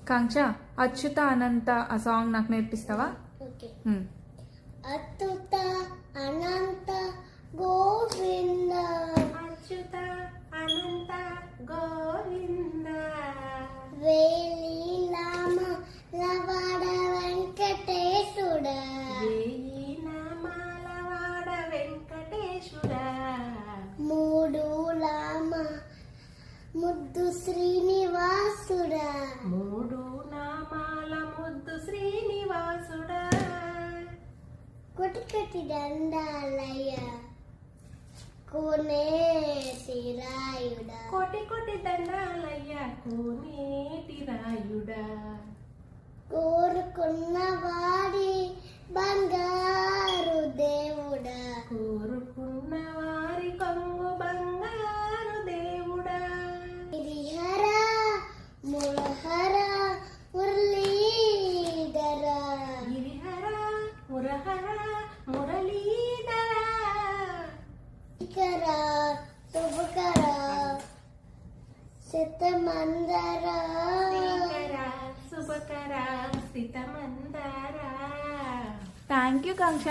కాంక్ష అచ్యుత అనంత ఆ సాంగ్ నాకు నేర్పిస్తావా? ఓకే. అచ్యుత అనంత గోవింద, అచ్యుత అనంత గోవింద, వేలీలామ లవాడ వెంకటేశుడా, వేయి నామాలవాడ వెంకటేశుడా, మూడు లామ ముద్దు శ్రీనివాసుడా, మూడు నామాల ముద్దు శ్రీనివాసుడా, కొటి కొటి దండాలయ్య కోనేటి రాయుడా, కోటి కోటి దండాలయ్య కోనేటి రాయుడా, కోరుకున్న వాడి బంగారు దేవుడా, కోరుకున్న వారి కొంగు బంగారు దేవుడా, గిరిహర మురహర మురళీధర, గిరిహర మురహర మురళీధర, శిఖర శుభకర శతమందర, శ్రీకర శుభకర స్థితమందర. థ్యాంక్ యూ కాంక్ష.